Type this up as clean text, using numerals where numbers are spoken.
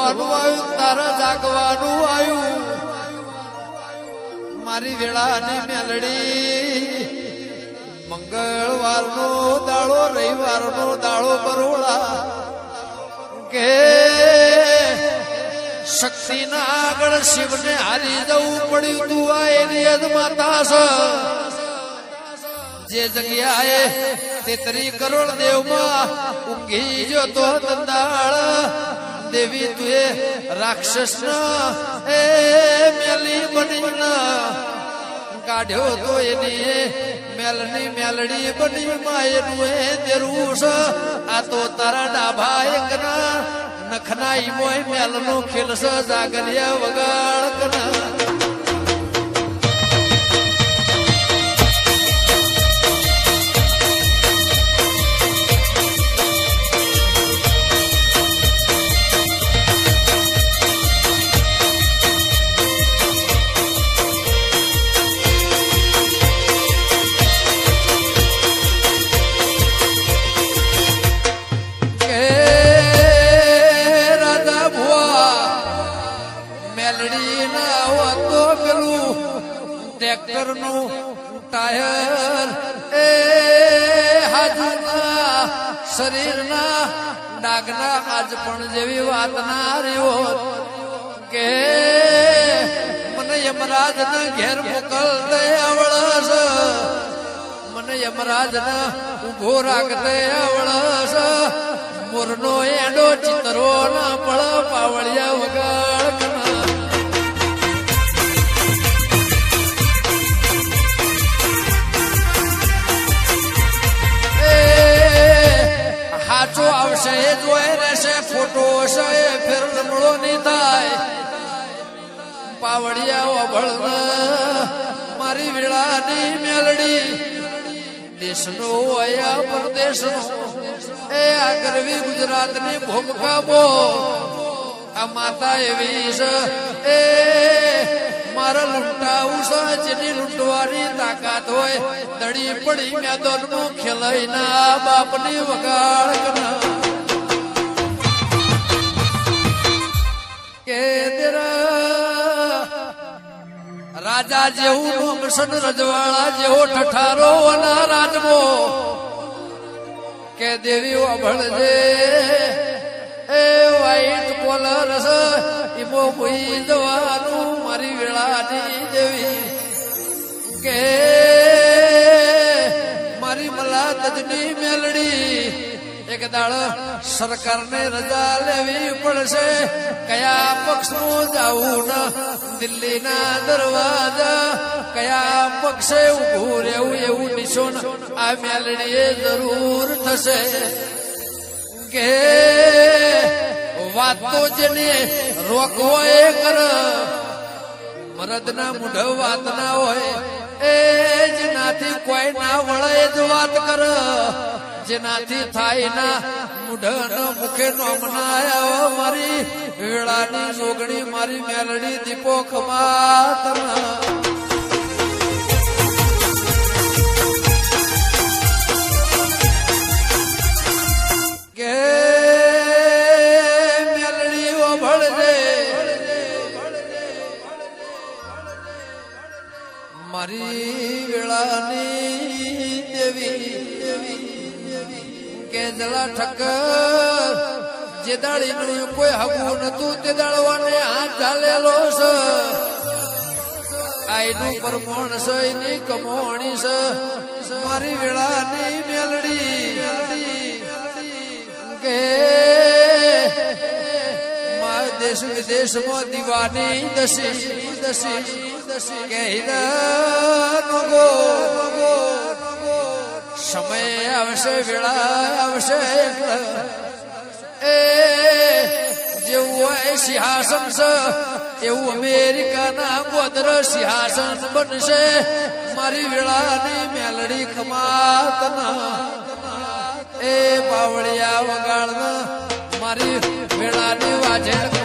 રોવાનું આવ્યું તારા જાગવાનું આવ્યું મારી વેળાની મેલડી મંગળવારનો દાડો રવિવારનો દાડો બરોડા કે શક્તિના આગળ શિવને હારી જવું પડ્યું તું આ એની જ માતા છે જે જગ્યાએ 33 કરોડ દેવમાં ઊંઘી જતો દંદાળ દેવી તુએ રાક્ષસ એ મેલી બની કાઢ્યો તો એની મેલની મેલડી બની માયનું એ દેરું છે આ તો તારા ડાભા એકના નખના ઈમોય મેલનો ખેલસ જાગરિયા વગાડ કના ટ્રેક્ટર નું ટાયર એ હાજના શરીરના ડાગના આજ પણ જેવી વાત ના રહ્યો કે મને યમરાજ ને ઘેર મોકલતે આવડસ મને યમરાજ ને ઉભો રાખતે આવડસ મોરનો એડો ચિતરો ના પળ પાવળિયા વગાડ હાચો આવશે એ જોઈ રહેશે ફોટો હશે એ ફેર નમળો નહીં થાય પાવડિયા ઓભળ મારી વેળાની મેલડી દેશનો અયા પરદેશનો એ આ ગરવી ગુજરાતની ભૂમિકા બો આ માતા એવી છે એ મારા લૂંટાવું છે જેની લૂંટવાની તાકાત હોય દડી પડી મેદાનમાં ખેલાઈ ના બાપની વગાડ કના કે રાજા જેવું નોમસન રજવાડા જેવો ઠઠારો ના રાજમો કે દેવી અભળજે એ વાઈટ કોલર છે ઈમો ભૂઈ જવાનું મારી વેળાની દેવી કે મારી મલાતજની મેલડી એક દાડ સરકારને રજા લેવી પડશે કયા પક્ષમાં જાવું ને દિલ્હીના દરવાજા કયા પક્ષે ઉભું રહેવું એવું નિશોન આ મેલડીએ જરૂર થશે કે વાત તો જેને રોકવો એ કર મરદના મૂઢ વાત ના હોય એ જેનાથી કોઈ ના વળે જ વાત કર જેનાથી થાય ના મૂઢ મુખે નો મનાયા મારી વેળાની જોગણી મારી મેલડી દીપો ખમાત કે મારી વેળાની દેવી કે જલા ઠક્કર જે દાડીનું કોઈ હગું નતું તે દાડવાને હાથ ચાલેલો છે આઈનું પરમોણ છે એની કમોણી છે મારી વેળાની મેલડી કે મારા દેશ વિદેશમાં દીવાની દસી કે સમય આવશે વેળા આવશે એ જેવું હોય સિંહાસન છે એવું અમેરિકાના ગોદર સિંહાસન બનશે મારી વેળાની મેલડી ખમાતના એ બાવળિયા વગાડ મારી વેળાની વાજે